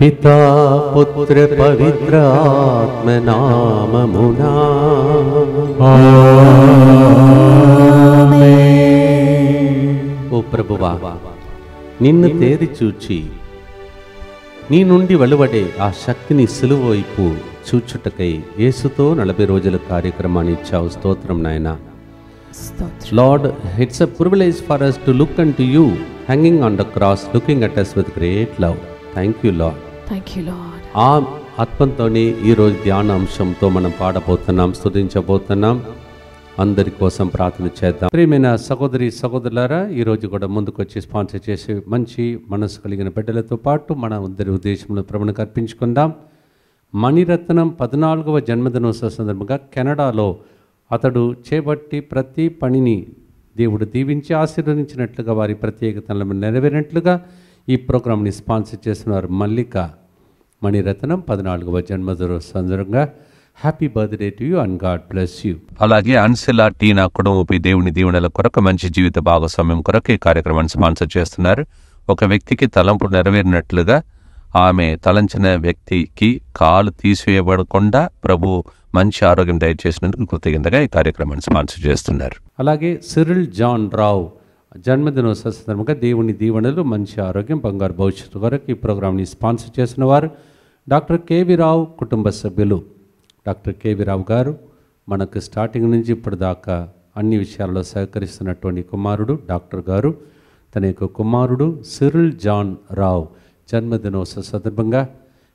పితా పుత్ర పవిత్ర ఆత్మ నామమునా ఓ ప్రభువా, నిన్ను తేరి చూచి నీ నుండి వెలువడే ఆ శక్తిని సిలువ వైపు చూచుటకై యేసుతో 40 రోజుల కార్యక్రమాన్ని ఇచ్చావు. స్తోత్రం నాయనా. Lord, it's a privilege for us to look unto you hanging on the cross, looking at us with great love. Thank you, Lord. Thank you, Lord. ఆ ఆత్మతోనే ఈరోజు ధ్యాన అంశంతో మనం పాడబోతున్నాం, స్తుతించబోతున్నాం. అందరి కోసం ప్రార్థన చేద్దాం. ప్రియమైన సహోదరి సహోదరులారా, ఈరోజు కూడా ముందుకు వచ్చి స్పాన్సర్ చేసే మంచి మనసు కలిగిన బిడ్డలతో పాటు మన అందరి ఉద్దేశంలో ప్రభువునికి అర్పించుకుందాం. మణిరత్నం 14వ జన్మదినోత్సవ సందర్భంగా కెనడాలో అతడు చేపట్టి ప్రతి పనిని దేవుడు దీవించి ఆశీర్వదించినట్లుగా, వారి ప్రత్యేకతలను నెరవేరినట్లుగా ఈ ప్రోగ్రాంని స్పాన్సర్ చేస్తున్నారు. మల్లిక మణిరత్నం 14వ జన్మదినోత్సవ సందర్భంగా happy birthday to you and god bless you. అలాగే అన్సిలా టీనా కుటుంబపై దేవుని దీవెనల కొరకు, మంచి జీవిత భాగస్వామ్యం కొరకు ఈ కార్యక్రమాన్ని స్పాన్సర్ చేస్తున్నారు. ఒక వ్యక్తికి తలంపు నెరవేరినట్లుగా ఆమె తలంచిన వ్యక్తికి కాలు తీసివేయబడకుండా ప్రభు మంచి ఆరోగ్యం దయచేసినందుకు కృతజ్ఞతగా ఈ కార్యక్రమాన్ని స్పాన్సర్ చేస్తున్నారు. అలాగే సిరిల్ జాన్ రావు జన్మదినోత్సవ సందర్భంగా దేవుని దీవెనలు, మంచి ఆరోగ్యం, బంగారు భవిష్యత్తు కొరకు ఈ ప్రోగ్రాంని స్పాన్సర్ చేసిన వారు డాక్టర్ కేవి రావు కుటుంబ సభ్యులు. డాక్టర్ కేవి రావు గారు మనకు స్టార్టింగ్ నుంచి ఇప్పటిదాకా అన్ని విషయాల్లో సహకరిస్తున్నటువంటి కుమారుడు డాక్టర్ గారు. తన యొక్క కుమారుడు సిరిల్ జాన్ రావు జన్మదినోత్సవ సందర్భంగా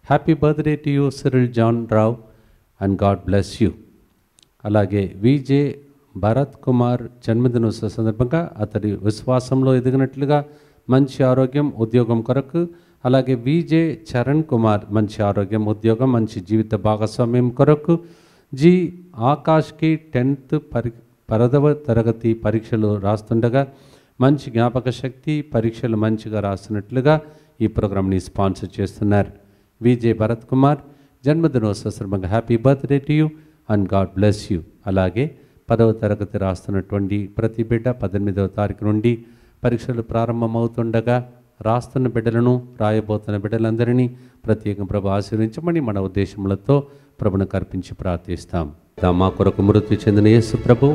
happy birthday to you Cyril John Rao and god bless you. అలాగే విజే భరత్ కుమార్ జన్మదినోత్సవ సందర్భంగా అతడి విశ్వాసంలో ఎదిగినట్లుగా మంచి ఆరోగ్యం, ఉద్యోగం కొరకు. అలాగే విజే చరణ్ కుమార్ మంచి ఆరోగ్యం, ఉద్యోగం, మంచి జీవిత భాగస్వామ్యం కొరకు. జి ఆకాష్కి 10th 10వ తరగతి పరీక్షలు రాస్తుండగా మంచి జ్ఞాపక శక్తి, పరీక్షలు మంచిగా రాస్తున్నట్లుగా ఈ ప్రోగ్రాంని స్పాన్సర్ చేస్తున్నారు. విజే భరత్ కుమార్ జన్మదినోత్సవ సందర్భంగా happy birthday to you and god bless you. అలాగే 10వ తరగతి రాస్తున్నటువంటి ప్రతి బిడ్డ 18వ తారీఖు నుండి పరీక్షలు ప్రారంభమవుతుండగా రాస్తున్న బిడ్డలను, రాయబోతున్న బిడ్డలందరినీ ప్రత్యేకం ప్రభు ఆశీర్వించమని మన ఉద్దేశములతో ప్రభును కర్పించి ప్రార్థిస్తాం. మా కొరకు మృతి చెందిన యేసు ప్రభు,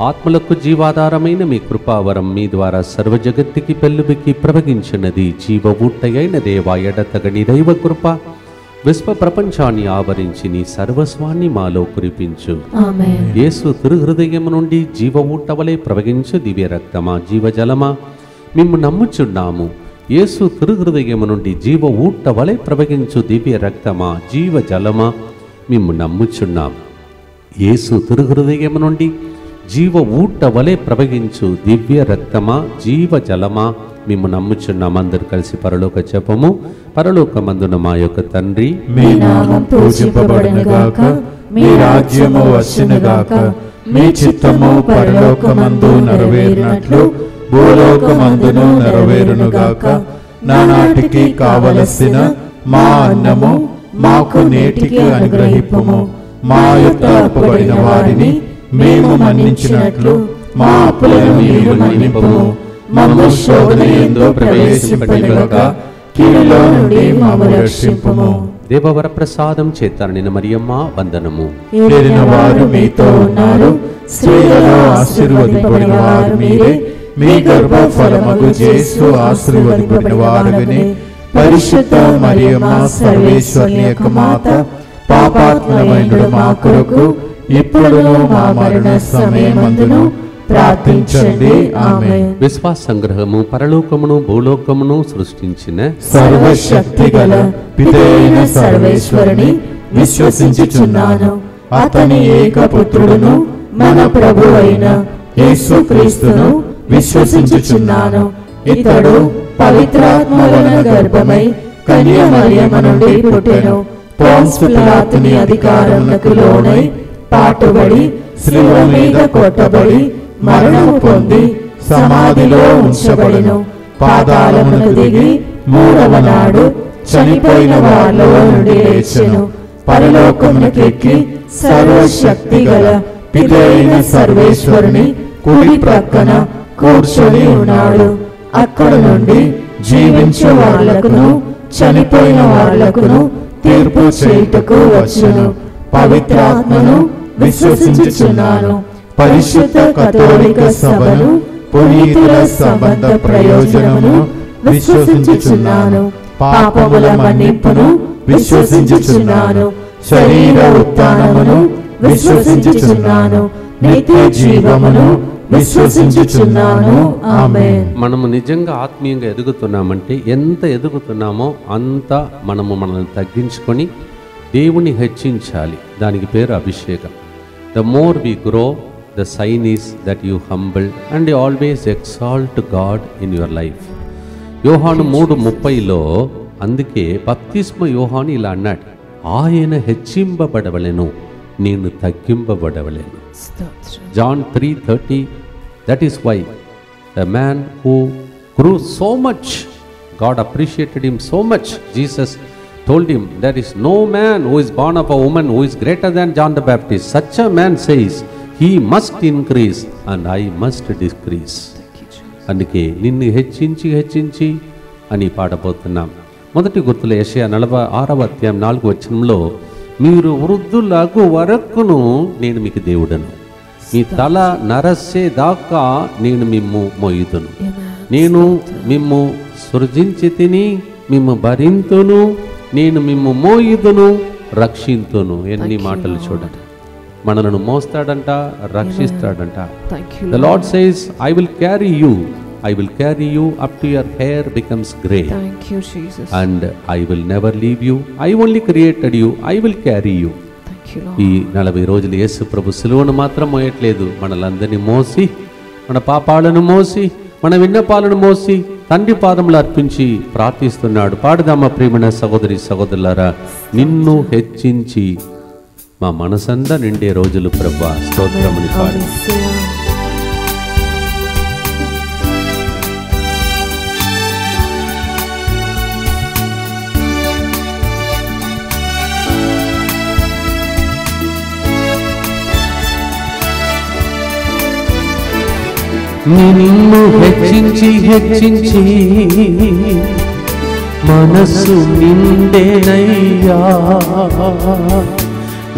ఆత్మలకు జీవాధారమైన మీ కృపావరం మీ ద్వారా సర్వజగత్తుకి పెళ్ళుబికి ప్రవగించినది. జీవ ఊట్టయైన దేవా, ఎడతగని దైవ కృప విశ్వ ప్రపంచాన్ని ఆవరించి నీ సర్వస్వాన్ని మాలో కురిపించు. యేసు తిరుహృదయము నుండి జీవ ఊట్టవలే ప్రవగించు దివ్య రక్తమా, జీవజలమా, మేము నమ్ముచున్నాము. యేసు తిరుహృదయము నుండి జీవ ఊట్టవలే ప్రవగించు దివ్య రక్తమా, జీవజలమా, మేము నమ్ముచున్నాం. యేసు తిరుహృదయము నుండి జీవ ఊట్టవలే ప్రవగించు దివ్య రక్తమా, జీవజలమా, మేము నమ్ముచున్నాం. అందరు కలిసి పరలోక జపము. పరలోకమందున మా యొక్క తండ్రి, మీ నామం పూజింపబడునుగాక, మీ రాజ్యము వచ్చునుగాక, మీ చిత్తము పరలోకమందు నెరవేరినట్లు భూలోకమందును నెరవేరునుగాక. నానాటికి కావలసిన మా అన్నము మాకు నేటికి అనుగ్రహింపుము. మా యొక్క అప్పుబడిన వారిని మేము మన్నించినట్లు మా అప్పులను మీరు మన్నింపుము. మమ్ము శోధన యందు ప్రవేశింపనివ్వక కీడులో నుండి మమ్ము రక్షింపుము. దేవవర ప్రసాదం చేత నిన్న మరియమ్మ వందనము. ఏలిన వారు మీతో ఉన్నారు, స్త్రీలలో ఆశీర్వదింపబడిన వారు మీరే. మీ గర్భఫలమగు యేసు ఆశీర్వదింపబడిన వారుగనే. పరిశుద్ధ మరియమ్మ సర్వేశ్వరుని యొక్క మాత, పాపాత్ములమైన మా కొరకు ఇప్పుడును మా మరణ సమయమందును ప్రార్థించండి. ఆమేన్. విశ్వాస సంగ్రహము. పరలోకమును భూలోకమును సృష్టించిన సర్వశక్తి గల పితైన సర్వేశ్వరుని విశ్వసించుచున్నాను. అతని ఏకపుత్రుడును మన ప్రభు అయిన యేసుక్రీస్తును విశ్వసించుచున్నాను. ఇతడు పవిత్రాత్మ వలన గర్భమై కన్య మరియమ్మ నుండి పుట్టెను. పోన్సు పిలాతుని అధికారమునకు లోనై పాటుబడి శిలువ మీద కొట్టబడి మరణము పొంది సమాధిలో ఉంచబడెను. పాతాళమునకు దిగి 3వ నాడు చనిపోయిన వారిలో నుండి లేచెను. పరలోకమునకెక్కి సర్వశక్తి గల పితైన సర్వేశ్వరుని కుడి ప్రక్కన కూర్చొని ఉన్నాడు. అక్కడ నుండి జీవించే వాళ్లకును చనిపోయిన వారులకును తీర్పు చేయుటకు వచ్చును. పవిత్రాత్మను విశ్వసించుచున్నాను. పరిశుద్ధ కథోలిక సభను, పునీతుల సంబంధ ప్రయోజనమును విశ్వసించుచున్నాను. పాపముల మన్నింపును విశ్వసించుచున్నాను. శరీర ఉత్థానమును విశ్వసించుచున్నాను. నిత్య జీవమును విశ్వసించుచున్నాను. ఆమేన్. మనము నిజంగా ఆత్మీయంగా ఎదుగుతున్నామంటే ఎంత ఎదుగుతున్నామో అంత మనల్ని తగ్గించుకొని దేవుని హెచ్చించాలి. దానికి పేరు అభిషేకం. The more we grow, the sign is that you humble and always exalt God in your life. యోహాను 3:30లో అందుకే బప్తిస్మ యోహాను ఇలా అన్నాడు, ఆయన హెచ్చింపబడవలెను, నేను తగ్గింపబడవలెను. John 3:30, that is why the man who grew so much, God appreciated him so much. Jesus told him, there is no man who is born of a woman who is greater than John the Baptist. Such a man says, he must increase and I must decrease. అందుకే నిన్ను హెచ్చించి అని పాడబోతున్నాం. మొదటి గుర్తుల యెషయా 46:4 మీరు వృద్ధులకు వరకును నేను మీకు దేవుడను, మీ తల నరసే దాకా నేను మిమ్ము మోయుదును, నేను మిమ్ము సృజించి తిని మిమ్ము భరింతును, నేను మిమ్ము మోయుదును రక్షింతును. ఎన్ని మాటలు చూడండి. మనలను మోస్తాడంట, రక్షిస్తాడంట. The Lord says, I will carry you up to your hair becomes grey. Thank you, Jesus. And I will never leave you. I only created you. I will carry you. Thank you, Lord. ఈ 40 రోజులు యేసు ప్రభు సిలువను మాత్రం మోయట్లేదు, మనలందరినీ మోసి, మన పాపాలను మోసి, మన విన్నపాలను మోసి తండ్రి పాదములు అర్పించి ప్రార్థిస్తున్నాడు. పాడుదామా ప్రియమైన సహోదరి సహోదరులారా, నిన్ను హెచ్చించి మా మనసంతా నిండే రోజులు ప్రభువా, స్తోత్రముని పాడు. నిన్ను హెచ్చించి మనసు నిండేనయ్యా,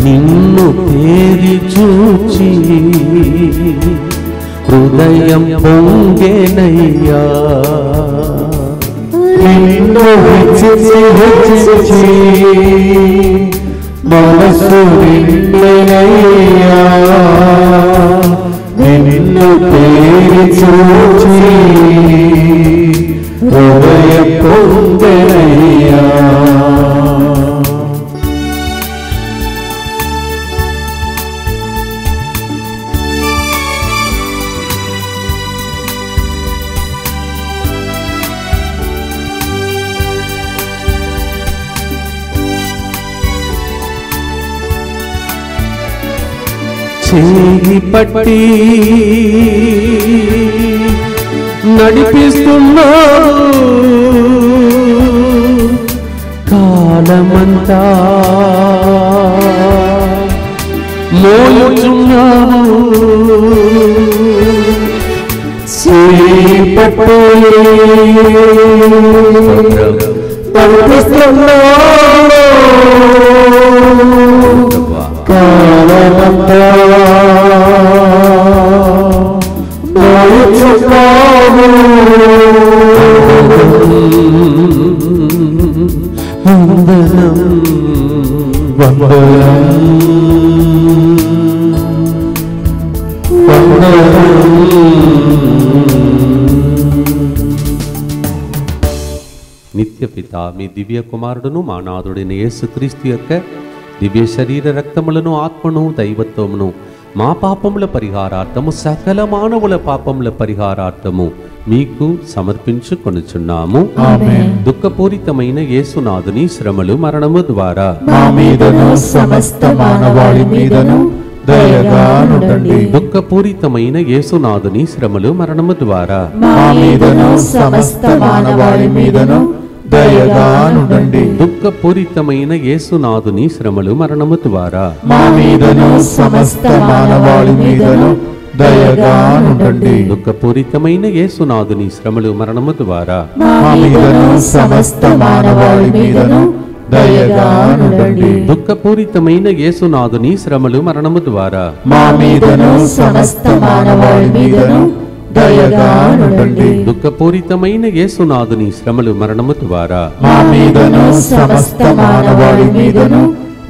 నిన్ను తేరి చూచి హృదయం పొంగేనయ్యా. నిన్ను హెచ్చించి మనసు నిండేనయ్యా, నిన్ను తేరి చూచి హృదయం పొంగెనయ్యా. చేయి పట్టి నడిపిస్తున్నావు, కాలమంతా మోయుచున్నావు. చేయి పట్టి నడిపిస్తున్నావు, కాలమంతా మోయుచున్నావు. వందనం వందనం వందనం. నిత్య పిత మీ దివ్య కుమారుడును మా నాథుడైన యేసుక్రీస్తు యొక్క దివ్య శరీర రక్తములను, ఆత్మను, దైవత్వమును మా పాపముల పరిహారార్థము, సకల మానవుల పాపముల పరిహారార్థము మీకు సమర్పించుకొనుచున్నాము. దుఃఖపూరితమైన యేసునాథుని శ్రమలు, మరణము ద్వారా మా మీదను సమస్త మానవాళి మీదను దయగా నుండండి. దుఃఖపూరితమైన యేసునాథుని శ్రమలు, మరణము ద్వారా మా మీదను సమస్త మానవాళి మీదను దయగా నుండండి. దుఃఖపూరితమైన యేసునాథుని శ్రమలు, మరణము ద్వారా మా మీదను సమస్త మానవాళి మీదను దయగానుండండి. దుఃఖపూరితమైన యేసునాథుని శ్రమలు మరణము ద్వారా మా మీదను సమస్త మానవాళి మీదను దయగానుండండి. దుఃఖపూరితమైన యేసునాథుని శ్రమలు మరణము ద్వారా మా మీదను సమస్త మానవాళి మీదను దయగానుండండి. దుఃఖపూరితమైన యేసునాథుని శ్రమలు మరణము ద్వారా మా మీదను సమస్త మానవాళి మీదను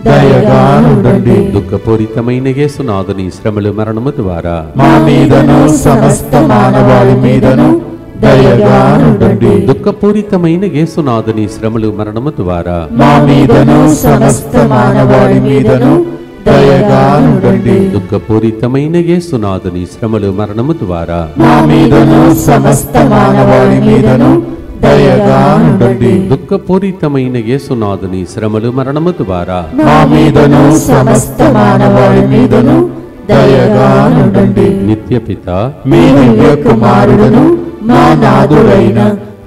దయగానుండండి. దుఃఖపూరితమైన యేసునాథుని శ్రమలు మరణము ద్వారా మా మీదను సమస్త మానవాళి మీదను దయగానుండండి. దుఃఖపూరితమైన యేసునాథుని శ్రమలు మరణము ద్వారా మా మీదను సమస్త మానవాళి మీదను దయగానుండండి. దుఃఖపూరితమైన యేసునాథుని శ్రమలు మరణము ద్వారా మా మీదను సమస్త మానవాళి మీదను దయగానుండండి. దుఃఖపూరితమైన యేసునాథుని శ్రమలు మరణము ద్వారా మా మీదను సమస్త మానవాళి మీదను దయగానుండండి. నిత్యపిత మీ దివ్య కుమారుడును మా నాథుడైన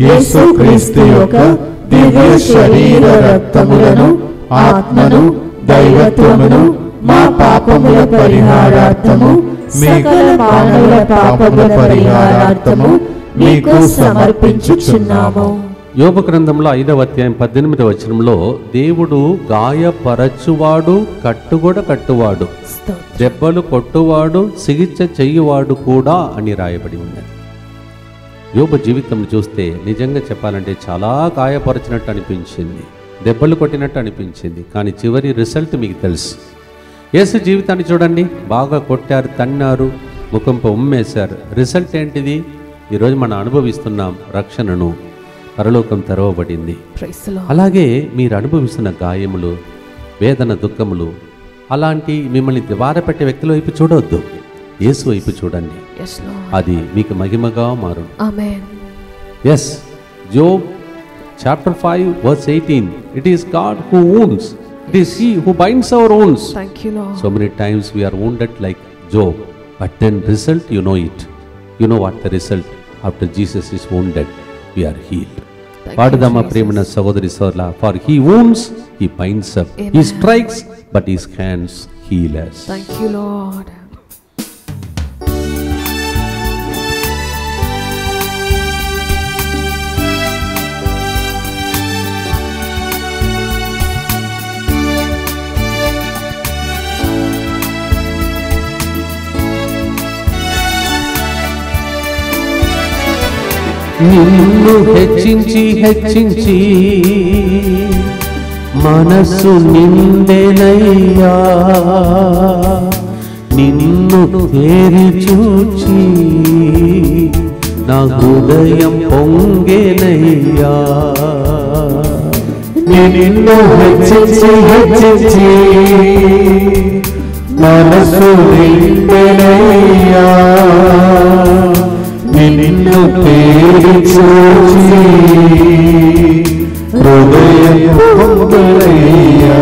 యేసుక్రీస్తు యొక్క దివ్య శరీర రక్తములను ఆత్మను దైవత్వమును మా పాపముల పరిహారార్థము సకల మానవుల పాపముల పరిహారార్థము మీకు సమర్పించుచున్నాము. యోబు గ్రంథంలో 5వ అధ్యాయం 18వ వచనంలో దేవుడు గాయపరచువాడు కట్టువాడు దెబ్బలు కొట్టువాడు చికిత్స చెయ్యువాడు కూడా అని రాయబడి ఉన్నది. యోబు జీవితం చూస్తే నిజంగా చెప్పాలంటే చాలా గాయపరచినట్టు అనిపించింది, దెబ్బలు కొట్టినట్టు అనిపించింది. కానీ చివరి రిజల్ట్ మీకు తెలుసు. యేసు జీవితాన్ని చూడండి, బాగా కొట్టారు, తన్నారు, ముఖంపై ఉమ్మేశారు. రిజల్ట్ ఏంటిది? ఈరోజు మనం అనుభవిస్తున్నాం రక్షణను, పరలోకం తెరవబడింది. అలాగే మీరు అనుభవిస్తున్న గాయములు, వేదన, దుఃఖములు, అలాంటి మిమ్మల్ని ద్వారపెట్టే వ్యక్తుల వైపు చూడవద్దు, యేసు వైపు చూడండి. అది మీకు మహిమగా మారు. Yes, Job chapter 5 verse 18, it is God who wounds, it is he who binds our wounds. Thank you, Lord. So many times we are wounded like Job, but then result, you know it. You know what the result? After Jesus is wounded, we are healed. Padadama premana sahodari sola, for he wounds, he binds up. Amen. He strikes, but his hands heal us. Thank you, Lord. నిన్ను హెచ్చించి మనసు నిండెనయ్యా, నిన్ను తేరి చూచి నా హృదయం పొంగెనయ్యా. నిన్ను హెచ్చించి మనసు నిండెనయ్యా, నిన్ను తేరి చూచి హృదయం పొంగెనయ్యా.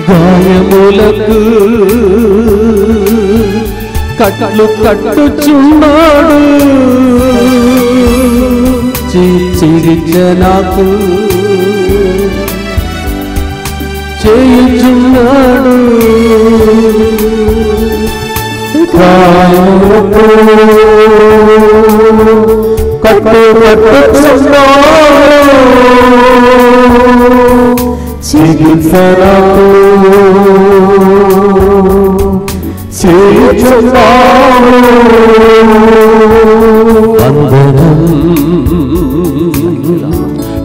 గాయములకు కట్లు కట్టుచున్నాడు, చికిత్స నాకు చేయుచున్నాడు. గాయములకు కట్లు కట్టుచున్నాడు, చికిత్స నాకు చేయుచున్నాడు. వందనం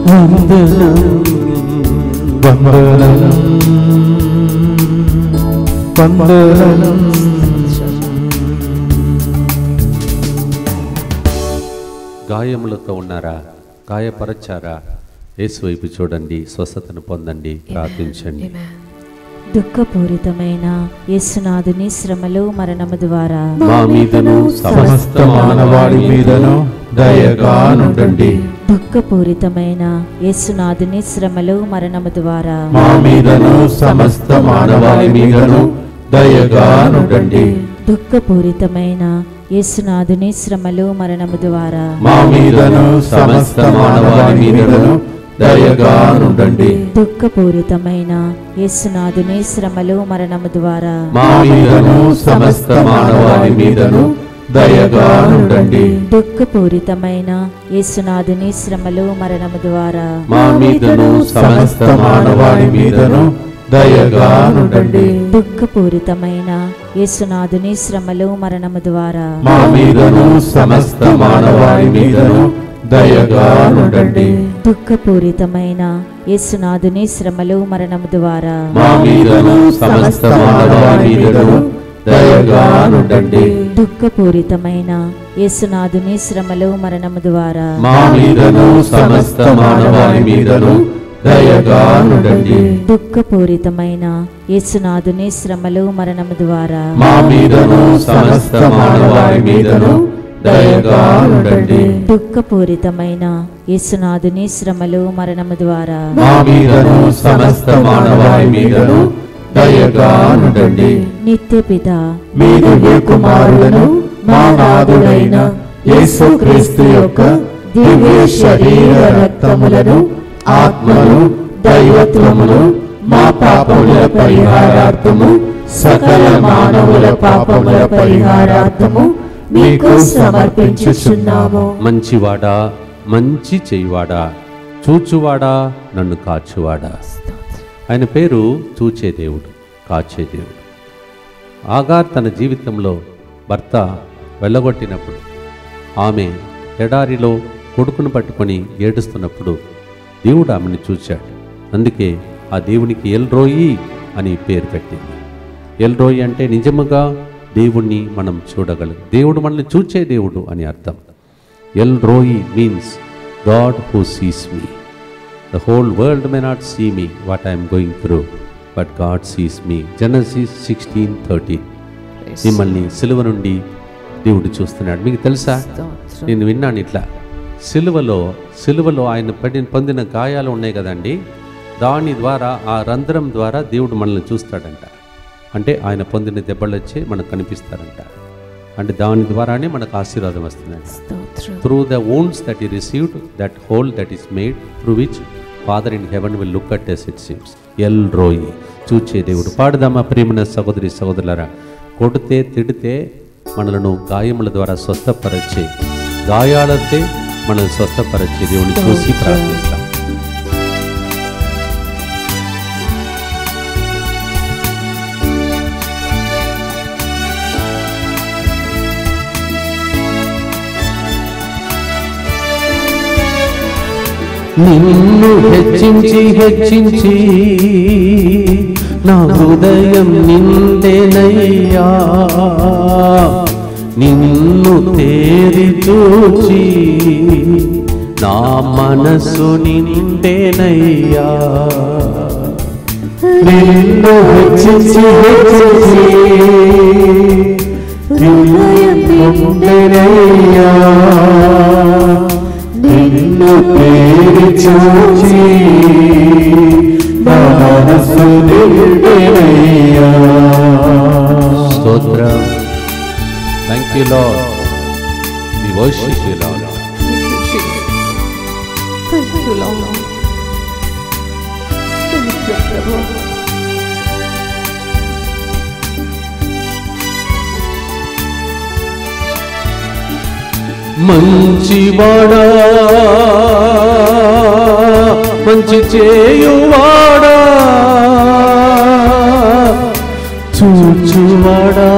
వందనం వందనం వందనం. గాయములతో ఉన్నారా? గాయపరచారా? యేసు వైపు చూడండి, స్వస్థతను పొందండి, ప్రార్థించండి. దుఃఖపూరితమైన యేసునాథుని శ్రమలు మరణము ద్వారా మా మీదను సమస్త మానవాళి మీదను దయగానుండండి. దుఃఖపూరితమైన యేసునాథుని శ్రమలు మరణము ద్వారా మా మీదను సమస్త మానవాళి మీదను దయగానుండండి. దుఃఖపూరితమైన యేసునాథుని శ్రమలు మరణము ద్వారా మా మీదను సమస్త మానవాళి మీదను దయగానుండండి. దుఃఖపూరితమైన యేసునాథుని శ్రమలు మరణము ద్వారా మా మీదను సమస్త మానవాళి మీదను దయగానుండండి. దుఃఖపూరితమైన యేసునాథుని శ్రమలు మరణము ద్వారా మా మీదను సమస్త మానవాళి మీదను దయగానుండండి. దుఃఖపూరితమైన యేసునాథుని శ్రమలు మరణము ద్వారా మా మీదను సమస్త మానవాళి మీదను దయగానుండండి. దుఃఖపూరితమైన యేసునాథుని శ్రమలు మరణము ద్వారా మా మీదను సమస్త మానవాళి మీదను దయగానుండండి. దుఃఖపూరితమైన యేసునాథుని శ్రమలు మరణము ద్వారా మా మీదను సమస్త మానవాళి మీదను దయగానుండండి. దుఃఖపూరితమైన యేసునాథుని శ్రమలు మరణము ద్వారా మా మీదను సమస్త మానవాళి మీదను దయగానుండండి. దుఃఖపూరితమైన యేసునాథుని శ్రమలు మరణము ద్వారా మా మీదను సమస్త మానవాళి మీదను దయగానుండండి. నిత్యపిత మీ దివ్య కుమారులను మా నాథుడైన యేసుక్రీస్తు యొక్క దివ్య శరీర రక్తములను ఆత్మను దైవత్వమును మా పాపముల పరిహారార్థము సకల మానవుల పాపముల పరిహారార్థము మీకు సమర్పించుచున్నాము. మంచివాడా, మంచి చేయువాడా, చూచువాడా, నన్ను కాచువాడా. ఆయన పేరు చూచే దేవుడు, కాచే దేవుడు. ఆగార్ తన జీవితంలో భర్త వెళ్ళగొట్టినప్పుడు, ఆమె ఎడారిలో కొడుకును పట్టుకొని ఏడుస్తున్నప్పుడు దేవుడు ఆమెను చూశాడు. అందుకే ఆ దేవునికి ఎల్రోయి అని పేరు పెట్టింది. ఎల్రోయి అంటే నిజముగా దేవుణ్ణి మనం చూడగలం, దేవుడు మనల్ని చూచే దేవుడు అని అర్థం. El Roi means God who sees me. The whole world may not see me, what I am going through, but God sees me. Genesis 16:13. మిమ్మల్ని సిలువ నుండి దేవుడు చూస్తున్నాడు. మీకు తెలుసా, నేను విన్నాను ఇట్లా, సిలువలో ఆయన పొందిన గాయాలు ఉన్నాయి కదండి, దాని ద్వారా, ఆ రంధ్రం ద్వారా దేవుడు మనల్ని చూస్తాడంట. అంటే ఆయన పొందిన దెబ్బలు వచ్చి మనకు కనిపిస్తారంట. అంటే దాని ద్వారానే మనకు ఆశీర్వాదం వస్తుందంట. Through the wounds that he received, that hole that is made, through which Father in heaven will look at us, it seems. L రోయి, చూచే దేవుడు. పాడుదామా ప్రియమైన సహోదరి సహోదరులారా. కొడితే తిడితే మనలను గాయముల ద్వారా స్వస్థపరచే, గాయాలతే మనల్ని స్వస్థపరచే దేవుని చూసి ప్రార్థిస్తాం. నిన్ను హెచ్చించి హెచ్చించి నా హృదయం నిండెనయ్యా, నిన్ను తేరి చూచి నా మనసు నిండెనయ్యా. నిన్ను హెచ్చించి హెచ్చించి హృదయం నిండెనయ్యా, నిన్ను తేరి చూచి నా మనసు నిండెనయ్యా. స్తోత్రం. Thank you, Lord. We worship you, Lord. Thank you, Lord. Thank you, Prabhu. మంచివాడా, మంచి చేయువాడా, చూచువాడా,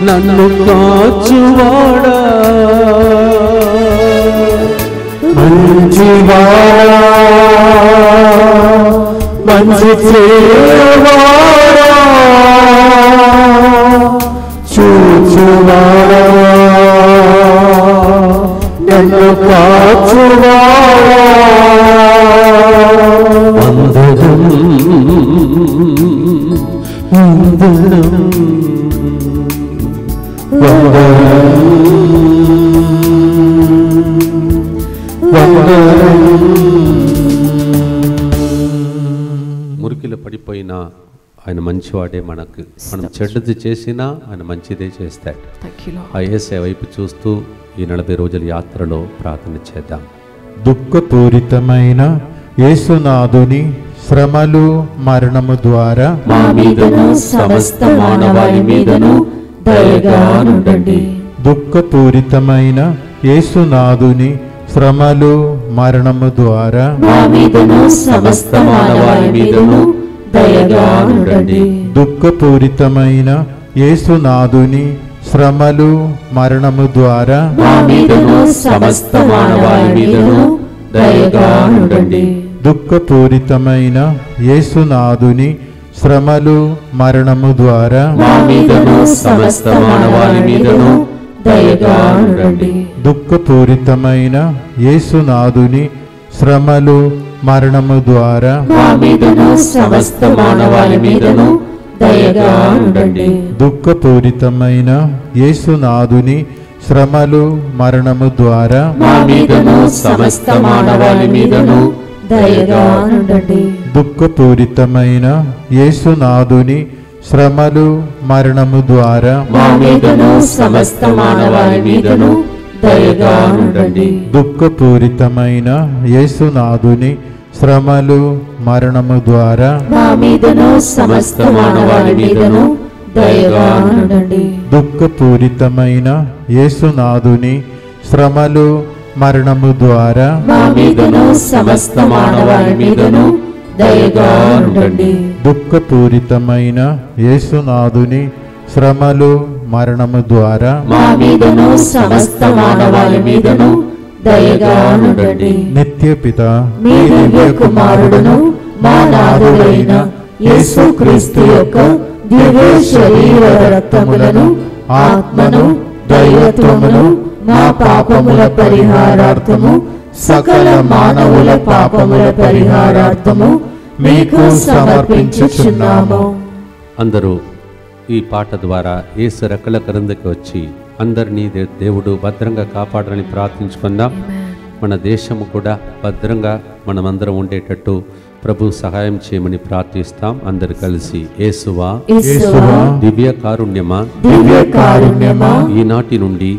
నన్ను కాచువాడా. మంచివాడా, మంచి చేయువాడా, చూచువాడా, నన్ను కాచువాడా. వందనం వందనం వందనం చెప్పినా ఆయన మంచివాడే. మనకు మనం చెడ్డది చేసినా ఆయన మంచిదే చేస్తాడు. Thank you, Lord. ఆ యేసయ్య వైపు చూస్తూ ఈ 40 రోజుల యాత్రలో ప్రార్థన చేద్దాం. దుఃఖపూరితమైన యేసునాథుని శ్రమలు మరణము ద్వారా మా మీదను సమస్త మానవాళి మీదను దయగా నుండండి. దుఃఖపూరితమైన యేసునాథుని శ్రమలు మరణము ద్వారా మా మీదను సమస్త మానవాళి మీదను దయగా నుండండి. దుఃఖపూరితమైన యేసునాథుని శ్రమలు మరణము ద్వారా మా మీదను సమస్త మానవాళి మీదను దయగా నుండండి. దుఃఖపూరితమైన యేసునాథుని శ్రమలు మరణము ద్వారా మా మీదను సమస్త మానవాళి మీదను దయగా నుండండి. దుఃఖపూరితమైన యేసునాథుని శ్రమలు మరణము ద్వారా మా మీదను సమస్త మానవాళి మీదను దయగా నుండండి. దుఃఖపూరితమైన యేసునాథుని శ్రమలు మరణము ద్వారా మా మీదను సమస్త మానవాళి మీదను దయగా నుండండి. దుఃఖపూరితమైన యేసునాథుని శ్రమలు మరణము ద్వారా మా మీదను సమస్త మానవాళి మీదను దయగా నుండండి. దుఃఖపూరితమైన యేసునాథుని శ్రమలు మరణము ద్వారా మా మీదను సమస్త మానవాళి మీదను దయగా నుండండి. దుఃఖపూరితమైన యేసునాథుని శ్రమలు మరణము ద్వారా మా మీదను సమస్త మానవాళి మీదను దయగా నుండండి. దుఃఖపూరితమైన యేసునాథుని శ్రమలు మరణము ద్వారా మా మీదను సమస్త మానవాళి మీదను దయగా నుండండి. నిత్యపిత మీ దివ్య కుమారుడును మా నాథుడైన యేసుక్రీస్తు యొక్క దివ్య శరీర రక్తములను ఆత్మను దైవత్వమును మా పాపముల పరిహారార్థము సకల మానవుల పాపముల పరిహారార్థము మీకు సమర్పించుచున్నాము. అందరూ ఈ పాట ద్వారా యేసు రెక్కల క్రిందకి వచ్చి అందరినీ దేవుడు భద్రంగా కాపాడాలని ప్రార్థించుకుందాం. మన దేశము కూడా భద్రంగా మనమందరం ఉండేటట్టు ప్రభు సహాయం చేయమని ప్రార్థిస్తాం. అందరు కలిసి యేసువా యేసువా దివ్య కారుణ్యమా దివ్య కారుణ్యమా ఈనాటి నుండి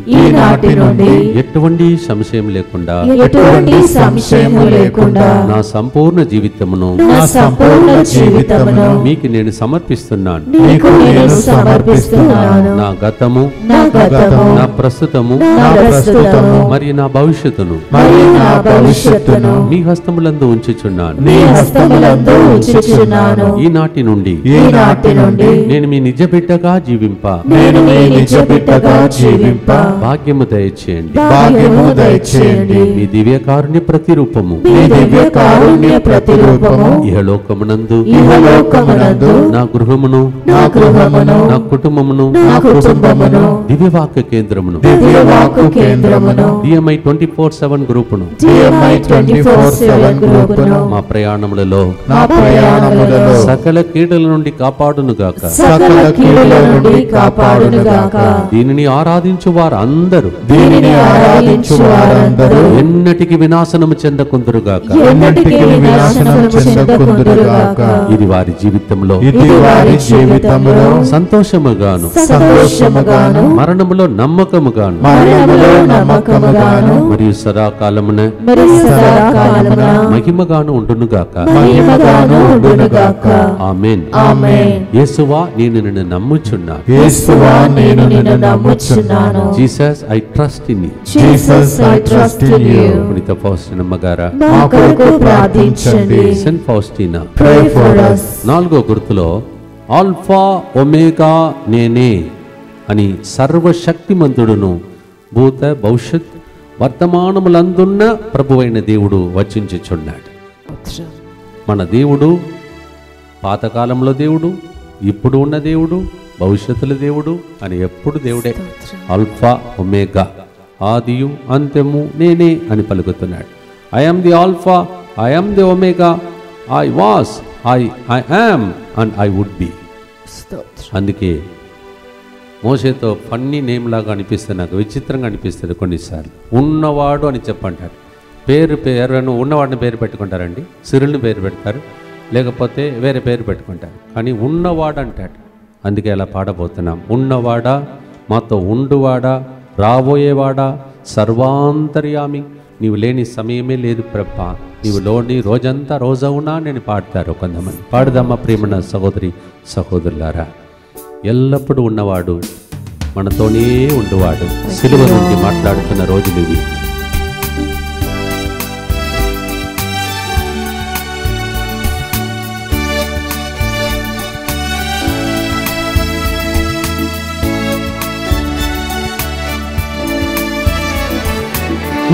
ఎటువంటి సంశయం లేకుండా ఎటువంటి సంశయము లేకుండా నా సంపూర్ణ జీవితమును నా సంపూర్ణ జీవితమును మీకు నేను సమర్పిస్తున్నాను. మీకు నేను సమర్పిస్తున్నాను. నా గతము నా గతము నా ప్రస్తుతము నా ప్రస్తుతము మరియు నా భవిష్యత్తును మరియు నా భవిష్యత్తును మీ హస్తములందు ఉంచుచున్నాను. మీ హస్తములందు ఉంచుచున్నాను. ఈనాటి నుండి నేను మీ నిజ బిడ్డగా జీవింప నేను మీ నిజ బిడ్డగా జీవింప భాగ్యము దయచేయండి. భాగ్యము దయచేయండి. మీ దివ్య కారుణ్య ప్రతిరూపము మీ దివ్య కారుణ్య ప్రతిరూపము ఇహలోకమునందు ఇహలోకమునందు నా గృహమును నా గృహమును నా కుటుంబమును నా కుటుంబమును దివ్యవాక్య కేంద్రమును దివ్యవాక్కు కేంద్రమును DMI 24/7 గ్రూపును DMI 24/7 గ్రూపును మా ప్రయాణములలో మా ప్రయాణములలో సకల కీడుల నుండి కాపాడునుగాక. సకల కీడుల నుండి కాపాడునుగాక. దీనిని ఆరాధించు వారందరూ దీనిని ఆరాధించు వారందరూ ఎన్నటికి వినాశనము చెందకుందురుగాక. ఎన్నటికీ వినాశనము చెందకుందురుగాక. ఇది వారి జీవితంలో ఇది వారి జీవితములో సంతోషముగాను సంతోషముగాను మరణములో నమ్మకముగాను మరణములో నమ్మకముగాను మరియు సదాకాలమున మరి సదాకాలమున మహిమగాను ఉండునుగాక. మహిమగాను ఉండునుగాక. ఆమేన్. ఆమేన్. యేసువా నేను నిన్ను నమ్ముచున్నాను. యేసువా నేను నిన్ను నమ్ముచున్నాను. Jesus I trust in you. Jesus I trust in you. పునీత ఫౌస్టినమ్మ గారా, మా కొరకు ప్రార్థించండి. Saint Faustina. Pray for us. 4వ గుర్తులో ఆల్ఫా ఒమేగా నేనే అని సర్వశక్తిమంతుడును భూత భవిష్యత్ వర్తమానములందున్న ప్రభువైన దేవుడు వచించుచున్నాడు. మన దేవుడు పాతకాలంలో దేవుడు, ఇప్పుడు ఉన్న దేవుడు, భవిష్యత్తుల దేవుడు అని ఎప్పుడు దేవుడే. ఆల్ఫా ఒమేగా, ఆదియు అంత్యము నేనే అని పలుకుతున్నాడు. I am the alpha, I am the omega, I was, I am and I would be. అందుకే మోషేతో ఫన్నీ నేమ్ లాగా అనిపిస్తుంది, నాకు విచిత్రంగా అనిపిస్తుంది కొన్నిసార్లు. ఉన్నవాడు అని చెప్పంటారు. ఎవరైనా ఉన్నవాడిని పేరు పెట్టుకుంటారండి, సిరుల్ని పేరు పెడతారు. లేకపోతే వేరే పేరు పెట్టుకుంటారు. కానీ ఉన్నవాడు అంటాడు. అందుకే అలా పాడబోతున్నాం. ఉన్నవాడా, మాతో ఉండువాడా, రాబోయేవాడా, సర్వాంతర్యామి, నీవు లేని సమయమే లేదు ప్రభా, నీవు లోని రోజంతా రోజవునా నేను పాడతారు కొంతమంది. పాడుదమ్మా ప్రియమైన సహోదరి సహోదరులారా. ఎల్లప్పుడూ ఉన్నవాడు, మనతోనే ఉండువాడు, సిలువ నుండి మాట్లాడుతున్న రోజులు ఇవి.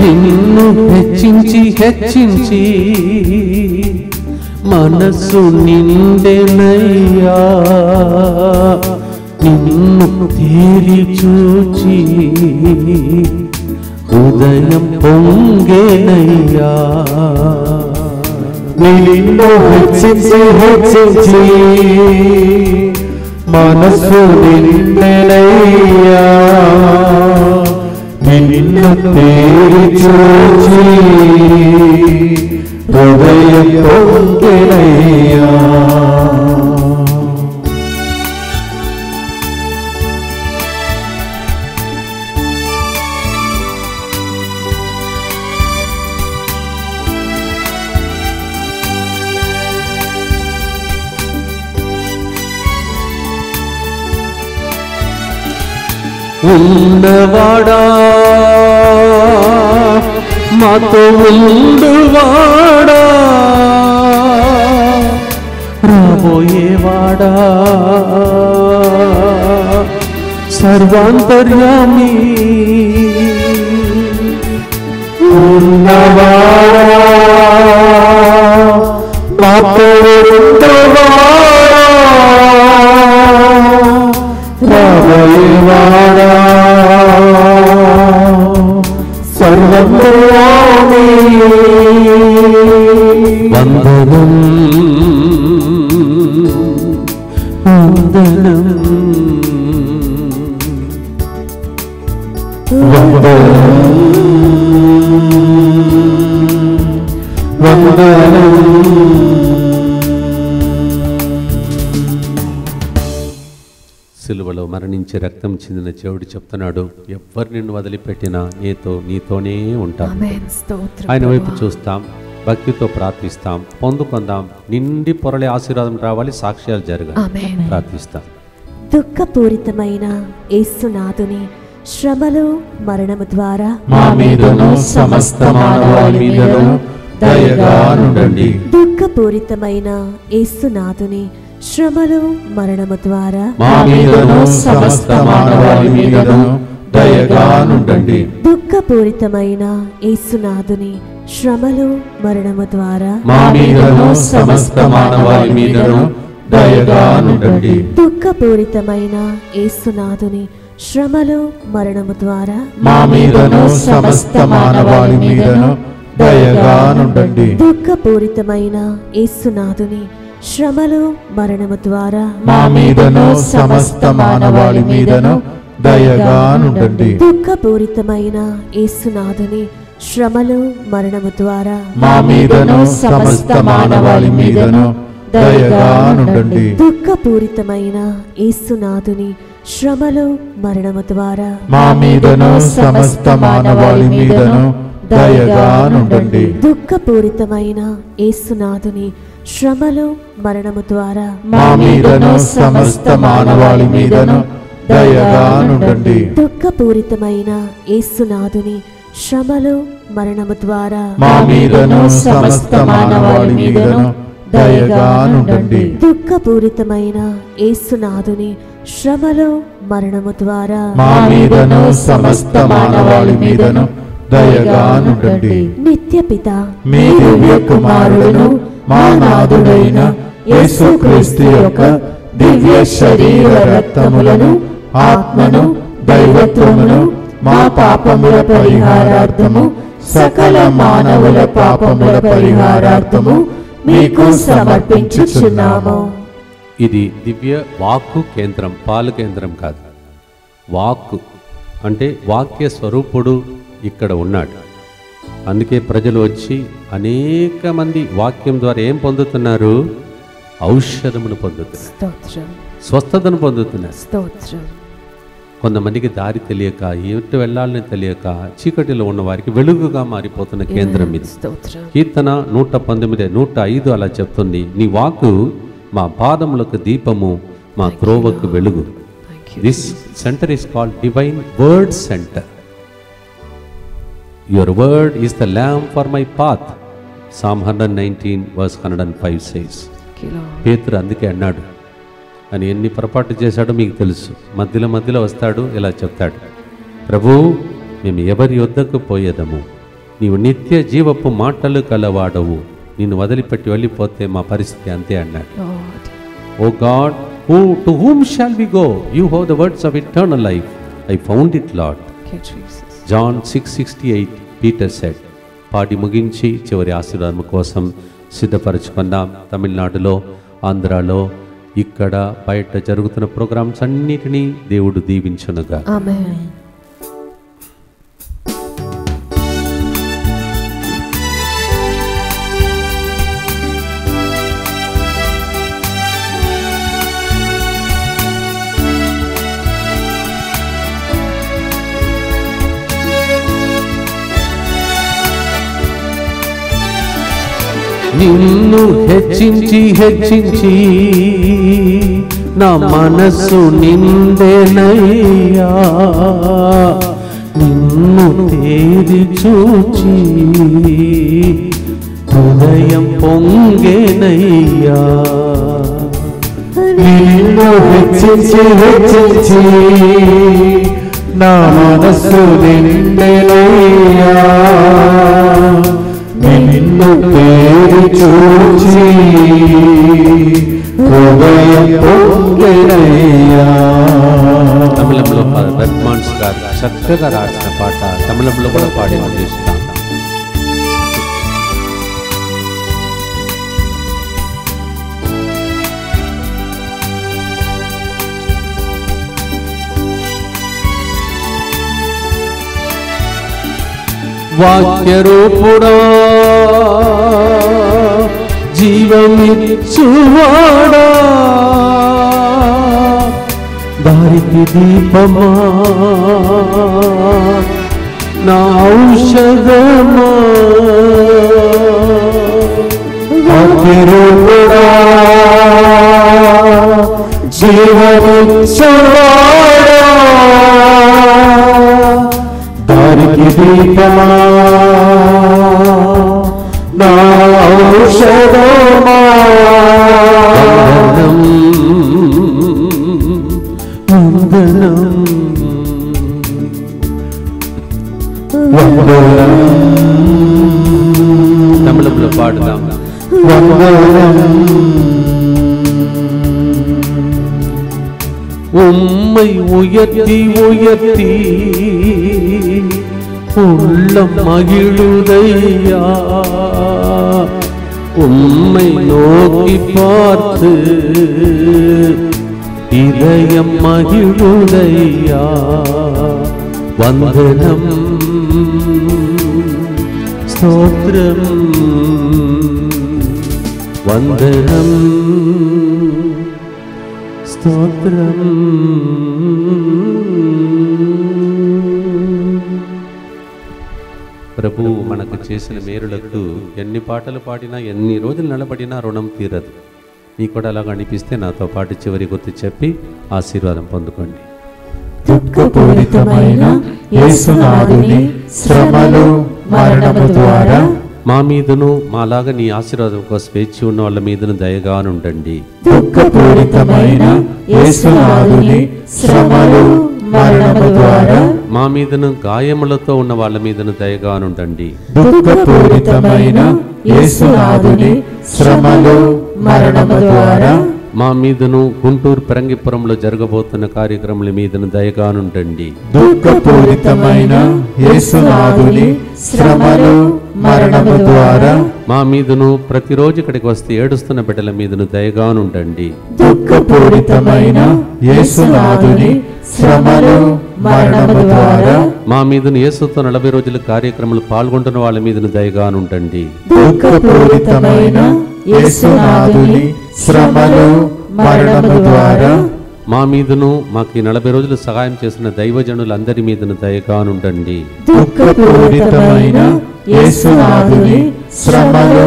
నిన్ను హెచ్చించి హెచ్చించి మనసు నిండెనయ్యా, నిన్ను తేరి చూచి హృదయం పొంగేనయ్యా. నిన్ను హెచ్చించి హెచ్చించి మనసు నిండెనయ్యా, నిన్ను తేరి చూచి హృదయం పొంగెనయ్యా. ఉన్నవాడా, మాతో ఉండువాడా, రాబోయేవాడా, సర్వాంతర్యామి, ఉన్నవాడా, మాతో ఉండువాడా, రాబోయేవాడా, సర్వాంతర్యామి. వందనం వందనం వందనం. సిలువలో మరణించి రక్తం చెందిన దేవుడు చెప్తున్నాడు, ఎవ్వరు నిన్ను వదిలిపెట్టినా నీతోనే ఉంటాం. ఆయన వైపు చూస్తాం, భక్తితో ప్రార్థిస్తాం, పొందుకుందాం, నిండి పొరలే ఆశీర్వాదం రావాలి, సాక్ష్యాలు జరగాలి. ప్రార్థిస్తాం. దుఃఖపూరితమైన యేసునాథుని శ్రమలు మరణము ద్వారా మా మీదను సమస్త మానవాళి మీదను దయగా నుండండి. దుఃఖపూరితమైన యేసునాథుని శ్రమలు మరణము ద్వారా మా మీదను సమస్త మానవాళి మీదను దయగా నుండండి. దుఃఖపూరితమైన యేసునాథుని శ్రమలు మరణము ద్వారా మా మీదను సమస్త మానవాళి మీదను దయగా నుండండి. దుఃఖపూరితమైన యేసునాథుని శ్రమలు మరణము ద్వారా మా మీదను సమస్త మానవాళి మీదను దయగా నుండండి. దుఃఖపూరితమైన యేసునాథుని శ్రమలు మరణము ద్వారా మా మీదను సమస్త మానవాళి మీదను దయగా నుండండి. దుఃఖపూరితమైన యేసునాథుని శ్రమలు మరణము ద్వారా మా మీదను సమస్త మానవాళి మీదను దయగా నుండండి. దుఃఖపూరితమైన యేసునాథుని శ్రమలు మరణము ద్వారా మా మీదను సమస్త మానవాళి మీదను దయగా నుండండి. దుఃఖపూరితమైన యేసునాథుని శ్రమలు మరణము ద్వారా మా మీదను సమస్త మానవాళి మీదను దయగా నుండండి. దుఃఖపూరితమైన యేసునాథుని శ్రమలు మరణము ద్వారా మా మీదను సమస్త మానవాళి మీదను దయగా నుండండి. దుఃఖపూరితమైన యేసునాథుని శ్రమలు మరణము ద్వారా మా మీదను సమస్త మానవాళి మీదను దయగా నుండండి. నిత్యపిత మీ దివ్య కుమారుడును మా నాథుడైన యేసుక్రీస్తు యొక్క దివ్య శరీర రక్తములను, ఆత్మను, దైవత్వమును మా పాపముల పరిహారార్థము, సకల మానవుల పాపముల పరిహారార్థము మీకు సమర్పించుచున్నాము. ఇది దివ్య వాక్కు కేంద్రం, పాలు కేంద్రం కాదు. వాక్కు అంటే వాక్య స్వరూపుడు ఇక్కడ ఉన్నాడు. అందుకే ప్రజలు వచ్చి అనేక మంది వాక్యం ద్వారా ఏం పొందుతున్నారు? ఔషధమును పొందుతున్నారు, స్తోత్రం స్వస్థతను పొందుతున్నారు. స్తోత్రం కొంతమందికి దారి తెలియక, ఎటు వెళ్ళాలని తెలియక చీకటిలో ఉన్న వారికి వెలుగుగా మారిపోతున్న కేంద్రం ఇది. స్తోత్రం కీర్తన 119, 105 అలా చెప్తుంది, నీ వాక్కు మా పాదములకు దీపము, మా త్రోవకు వెలుగు. This centre is called divine word centre. Your word is the lamp for my path. Psalm 119 verse 105 says. పేతురు అందుకే అన్నాడు, అని ఎన్ని పొరపాటు చేశాడో మీకు తెలుసు. మధ్యలో వస్తాడు, ఇలా చెప్తాడు, ప్రభు మేము ఎవరి యొద్దకు పోయేదము, నీవు నిత్య జీవపు మాటలు కలవాడవు, నిన్ను వదిలిపెట్టి వెళ్ళిపోతే మా పరిస్థితి అంతే అన్నాడు. Oh God, to whom shall we go? You have the words of eternal life. I found it, Lord. John 6:68 Peter said. పాటి ముగించి చివరి ఆశీర్వాదం కోసం సిద్ధపరచుకున్నాం. తమిళనాడులో, ఆంధ్రాలో, ఇక్కడ బయట జరుగుతున్న ప్రోగ్రామ్స్ అన్నిటినీ దేవుడు దీవించునుగా. ఆమేన్. నిన్ను హెచ్చించి హెచ్చించి నా మనసు నిండెనయ్యా, నిన్ను తేరి చూచి హృదయం పొంగెనయ్యా. నిన్ను హెచ్చించి హెచ్చించి నా మనసు నిండెనయ్యా, నిన్ను పేరు చూచి హృదయం పొంగెనయ్యా. తమిళంలో బర్మాన్స్ గారు చక్కగా రాసిన పాట తమిళంలో కూడా పాడి అందిస్తాం. వాక్యరూపుడా జీవమిచ్చువాడా, దారికి దీపమా నా ఔషధమా. వాక్యరూపుడా జీవమిచ్చువాడా, దారికి దీపమా నా ఔషధమా. వందనం వందనం తమిళంలో పాడుదాం. వందనం உம்மை உயர்த்தி உயர்த்தி உள்ளம் மகிழுதையா, உம்மை நோக்கி பார்த்து இதயம் மகிழுதையா. வந்தனம் ஸ்தோத்திரம் వందనం స్తోత్రం. ప్రభువు మనకు చేసిన మేలులకు ఎన్ని పాటలు పాడినా ఎన్ని రోజులు నిలబడినా రుణం తీరదు. మీకు కూడా అలాగ అనిపిస్తే నాతో పాటు చివరి గుర్తు చెప్పి ఆశీర్వాదం పొందుకోండి. దుఃఖపూరితమైన యేసునాథుని శ్రమలు మరణము ద్వారా మా మీదను మాలాగా నీ ఆశీర్వాదం కోసం వేచి ఉన్న వాళ్ళ మీదను దయగానుండండి. దుఃఖపూరితమైన యేసునాథుని శ్రమలు మరణము ద్వారా మా మీదను గాయములతో ఉన్న వాళ్ళ మీదను దయగానుండండి. దుఃఖపూరితమైన యేసునాథుని శ్రమలు మరణము ద్వారా మా మీదను గుంటూరు పెరంగిపురంలో జరగబోతున్న కార్యక్రమాల మీదను దయగానుండండి. దుఃఖపూరితమైన యేసునాథుని శ్రమలు మరణము ద్వారా మా మీదను ప్రతిరోజు ఇక్కడికి వస్తే ఏడుస్తున్న బిడ్డల మీదను దయగానుండండి. దుఃఖపూరితమైన యేసునాథుని శ్రమలు మరణము ద్వారా మా మీదను యేసుతో 40 రోజుల కార్యక్రమాలు పాల్గొంటున్న వాళ్ళ మీదను దయగానుండండి. దుఃఖపూరితమైన యేసునాథుని శ్రమలు మరణము ద్వారా మా మీదను మాకు ఈ 40 రోజులు సహాయం చేసిన దైవజనులందరి మీదను దయగానుండండి. దుఃఖపూరితమైన యేసునాథుని శ్రమలు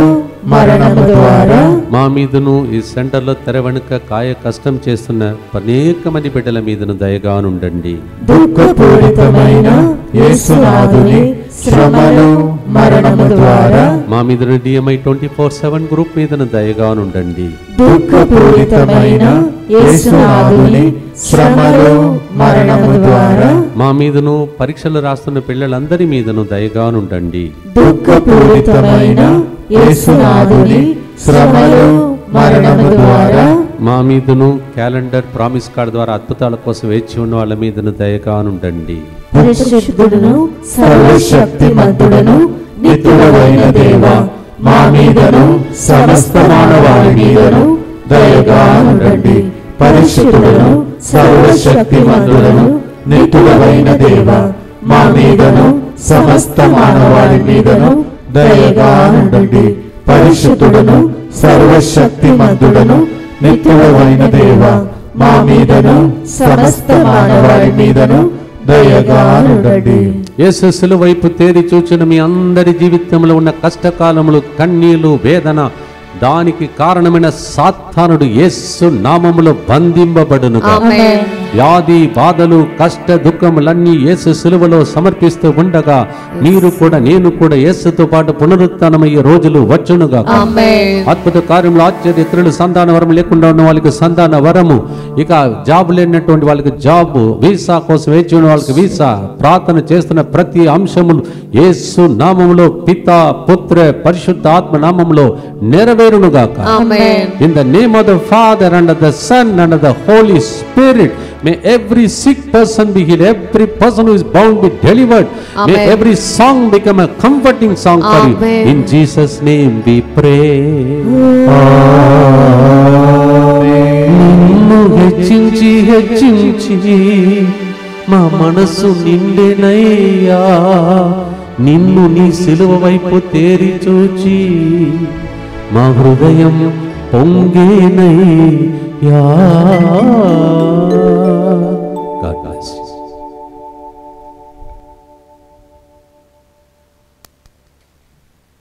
మరణము ద్వారా మా మీదను ఈ సెంటర్లో తెర వెనుక కాయ కష్టం చేస్తున్న అనేక మంది బిడ్డల మీదను దయగానుండండి. దుఃఖపూరితమైన యేసునాథుని శ్రమలు మరణము ద్వారా మా మీదను DMI 24/7 గ్రూప్ మీదను దయగానుండండి. దుఃఖపూరితమైన యేసునాథుని శ్రమలు మరణము ద్వారా మా మీదను పరీక్షలు రాస్తున్న పిల్లలందరి మీదను దయగానుండండి. దుఃఖపూరితమైన యేసునాథుని శ్రమలు మరణము ద్వారా మా మీదను క్యాలెండర్ ప్రామిస్ కార్డ్ ద్వారా అద్భుతాల కోసం వేచి ఉన్న వాళ్ళ మీదను దయగానుండండి. పరిశుద్ధుడును సర్వశక్తిమంతుడను నిత్యుడైన దేవా, మా మీదను సమస్త మానవాళి మీదను దయగా ఉండండి. పరిశుద్ధుడను సర్వశక్తిమంతుడను నిత్యుడైన దేవా, మా మీదను సమస్త మానవాళి మీదను దయగా ఉండండి. పరిశుద్ధుడను సర్వశక్తిమంతుడను నిత్యుడైన దేవా, మా మీదను సమస్త మానవాళి మీదను దయగా ఉండండి. యేసు శిలువ వైపు తేరి చూచిన మీ అందరి జీవితంలో ఉన్న కష్టకాలములు, కన్నీళ్లు, వేదన, దానికి కారణమైన సాతానుడు యేసు నామములో బంధింపబడును. వ్యాధి, బాధలు, కష్ట, దుఃఖములన్నీ యేసు శిలువలో సమర్పిస్తూ ఉండగా మీరు కూడా నేను కూడా యేసుతో పాటు పునరుత్థానమయ్యే రోజులు వచ్చునుగా. అద్భుత కార్యములు, ఆశ్చర్య క్రియలు, సంతాన వరం లేకుండా ఉన్న వాళ్ళకి సంతాన వరము, ఇక జాబ్ లేనటువంటి వాళ్ళకి జాబు, వీసా కోసం వేచి ఉన్న వాళ్ళకి వీసా, ప్రార్థన చేస్తున్న ప్రతి అంశములు యేసు నామములో పిత, పుత్ర, పరిశుద్ధ ఆత్మ నామములో నెరవేరునుగాక. In the name of the Father and of the Son and of the Holy Spirit, may every sick person be healed, every person who is bound be delivered. May every song become a comforting song for you. In Jesus' name we pray. నిన్ను హెచ్చించి హెచ్చించి మా మనసు నిండెనయ్యా, నిన్ను నీ సిలువ వైపు తేరి చూచి మా హృదయం పొంగేనయ్యా.